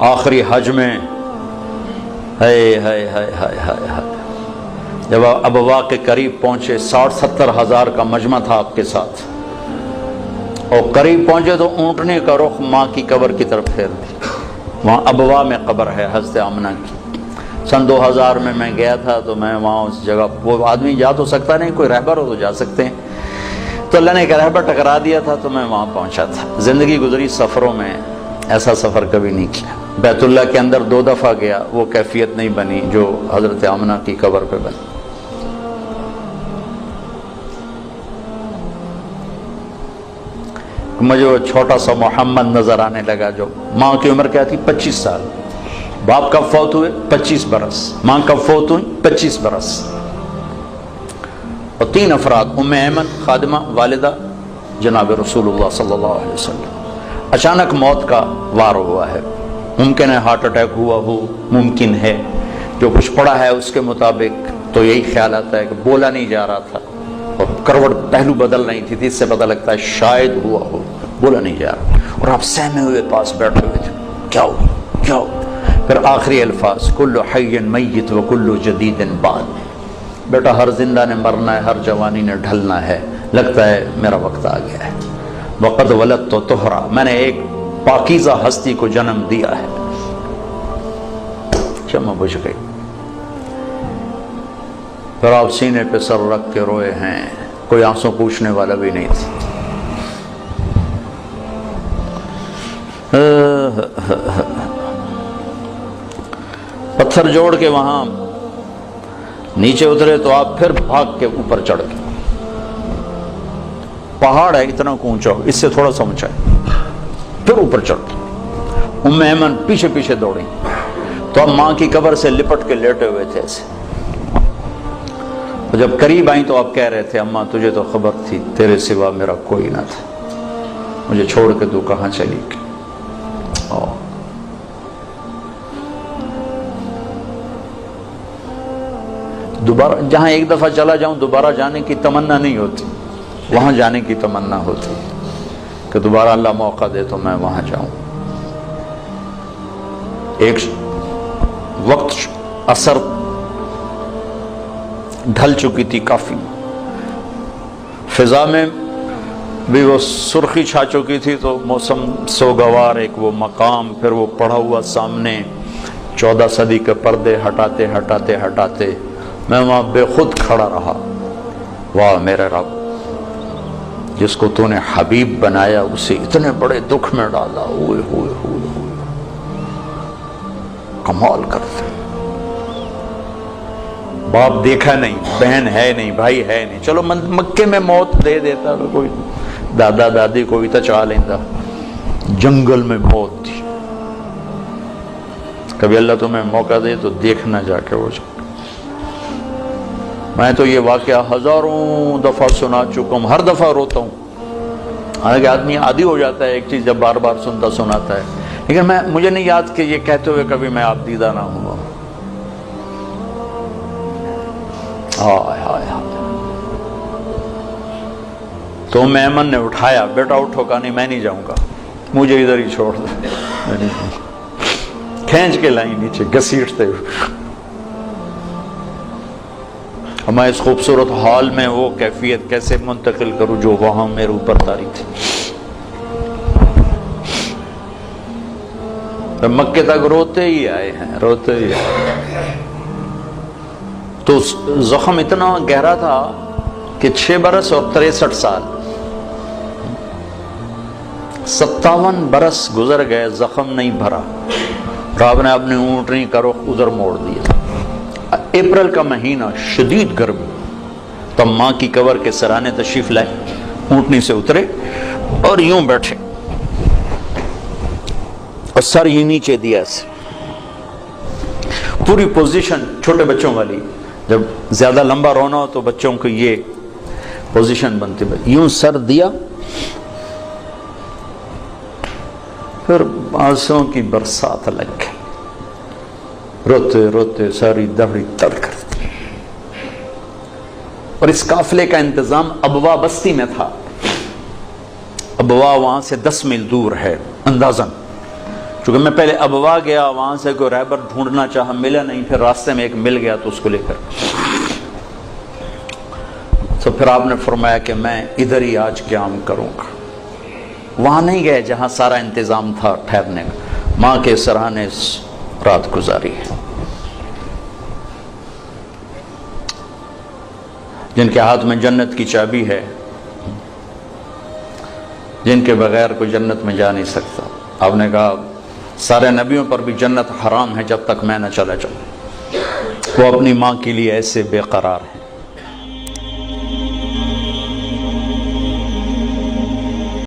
آخری حج میں جب ابوا کے قریب پہنچے، 60-70 ہزار کا مجمع تھا آپ کے ساتھ، اور قریب پہنچے تو اونٹنے کا رخ ماں کی قبر کی طرف پھیر دی۔ وہاں ابوا میں قبر ہے حضرت آمنہ کی۔ سن 2000 میں گیا تھا، تو میں وہاں اس جگہ، وہ آدمی جا تو سکتا نہیں، کوئی رہبر ہو تو جا سکتے ہیں، تو اللہ نے ایک رہبر ٹکرا دیا تھا، تو میں وہاں پہنچا تھا۔ زندگی گزری سفروں میں، ایسا سفر کبھی نہیں کیا۔ بیت اللہ کے اندر 2 دفعہ گیا، وہ کیفیت نہیں بنی جو حضرت آمنہ کی قبر پہ بنی۔ مجھے وہ چھوٹا سا محمد نظر آنے لگا، جو ماں کی عمر کیا تھی؟ 25 سال۔ باپ کب فوت ہوئے؟ 25 برس۔ ماں کب فوت ہوئی؟ 25 برس۔ اور 3 افراد، ام ایمن خادمہ والدہ جناب رسول اللہ صلی اللہ علیہ وسلم، اچانک موت کا وار ہوا ہے۔ ممکن ہے ہارٹ اٹیک ہوا ہو، ممکن ہے، جو کچھ پڑا ہے اس کے مطابق تو یہی خیال آتا ہے کہ بولا نہیں جا رہا تھا، اور کروٹ پہلو بدل رہی تھی، اس سے پتہ لگتا ہے شاید ہوا ہو، بولا نہیں جا رہا، اور آپ سہمے ہوئے پاس بیٹھے ہوئے تھے، کیا ہو کیا ہو؟ پھر آخری الفاظ، کل حی میت و کل جدید بعد، بیٹا ہر زندہ نے مرنا ہے، ہر جوانی نے ڈھلنا ہے، لگتا ہے میرا وقت آ گیا ہے۔ وقد ولدت طہرا، میں نے ایک پاکیزہ ہستی کو جنم دیا ہے۔ شمع بجھ گئی، پھر آپ سینے پہ سر رکھ کے روئے ہیں، کوئی آنسو پوچھنے والا بھی نہیں تھا۔ پتھر جوڑ کے وہاں نیچے اترے تو آپ پھر بھاگ کے اوپر چڑھ گئے۔ پہاڑ ہے اتنا اونچا، اس سے تھوڑا سا اونچا ہے، پھر اوپر چڑھ گئے۔ ام ایمن پیچھے پیچھے دوڑی، تو اب ماں کی قبر سے لپٹ کے لیٹے ہوئے تھے ایسے۔ جب قریب آئیں تو آپ کہہ رہے تھے، اماں تجھے تو خبر تھی تیرے سوا میرا کوئی نہ تھا، مجھے چھوڑ کے تو کہاں چلی گئی۔ دوبارہ جہاں ایک دفعہ چلا جاؤں دوبارہ جانے کی تمنا نہیں ہوتی، وہاں جانے کی تمنا ہوتی کہ دوبارہ اللہ موقع دے تو میں وہاں جاؤں۔ ایک وقت عصر ڈھل چکی تھی کافی، فضا میں بھی وہ سرخی چھا چکی تھی، تو موسم سوگوار، ایک وہ مقام، پھر وہ پڑھا ہوا سامنے 14 صدی کے پردے ہٹاتے ہٹاتے ہٹاتے میں وہاں بے خود کھڑا رہا۔ واہ میرے رب، جس کو تو نے حبیب بنایا اسے اتنے بڑے دکھ میں ڈالا، ہوئے ہوئے ہوئے ہوئے، کمال کرتے۔ باپ دیکھا نہیں، بہن ہے نہیں، بھائی ہے نہیں، چلو مکے میں موت دے دیتا تو کوئی دادا دادی کوئی تو چاہ لیتا، جنگل میں موت تھی۔ کبھی اللہ تمہیں موقع دے تو دیکھنا جا کے وہ جا۔ میں تو یہ واقعہ ہزاروں دفعہ سنا چکا ہوں، ہر دفعہ روتا ہوں، حالانکہ آدمی عادی ہو جاتا ہے ایک چیز جب بار بار سنتا سناتا ہے، لیکن مجھے نہیں یاد کہ یہ کہتے ہوئے کبھی میں آپ دیدہ نہ ہوں۔ ہائے ہائے ہائے۔ تو ام ایمن نے اٹھایا، بیٹا اٹھو، کہا نہیں میں نہیں جاؤں گا، مجھے ادھر ہی چھوڑ دو، کھینچ کے لائی نیچے گھسیٹتے ہوئے۔ میں اس خوبصورت حال میں وہ کیفیت کیسے منتقل کروں جو وہاں میرے اوپر طاری تھی۔ مکے تک روتے ہی آئے ہیں، روتے ہی آئے۔ تو زخم اتنا گہرا تھا کہ 6 برس اور 63 سال، 57 برس گزر گئے، زخم نہیں بھرا، رب نے اپنی اونٹنی کا رخ ادھر موڑ دیا۔ اپریل کا مہینہ، شدید گرمی، تب ماں کی قبر کے سرانے تشریف لائے، اونٹنی سے اترے اور یوں بیٹھے اور سر یہ نیچے دیا اسے، پوری پوزیشن چھوٹے بچوں والی، جب زیادہ لمبا رونا ہو تو بچوں کو یہ پوزیشن بنتی، یوں سر دیا، پھر آنسوں کی برسات لگ گئی، روتے روتے ساری دہڑی تر کر دی۔ اور اس قافلے کا انتظام ابوا بستی میں تھا۔ ابوا وہاں سے 10 میل دور ہے اندازاً، چونکہ میں پہلے ابوا گیا، وہاں سے کوئی رہبر ڈھونڈنا چاہا، ملا نہیں، پھر راستے میں ایک مل گیا تو اس کو لے کر، تو پھر آپ نے فرمایا کہ میں ادھر ہی آج قیام کروں گا۔ وہاں نہیں گئے جہاں سارا انتظام تھا ٹھہرنے کا، ماں کے سرہانے رات گزاری ہے۔ جن کے ہاتھ میں جنت کی چابی ہے، جن کے بغیر کوئی جنت میں جا نہیں سکتا۔ آپ نے کہا سارے نبیوں پر بھی جنت حرام ہے جب تک میں نہ چلا جاؤں، وہ اپنی ماں کے لیے ایسے بے قرار ہیں۔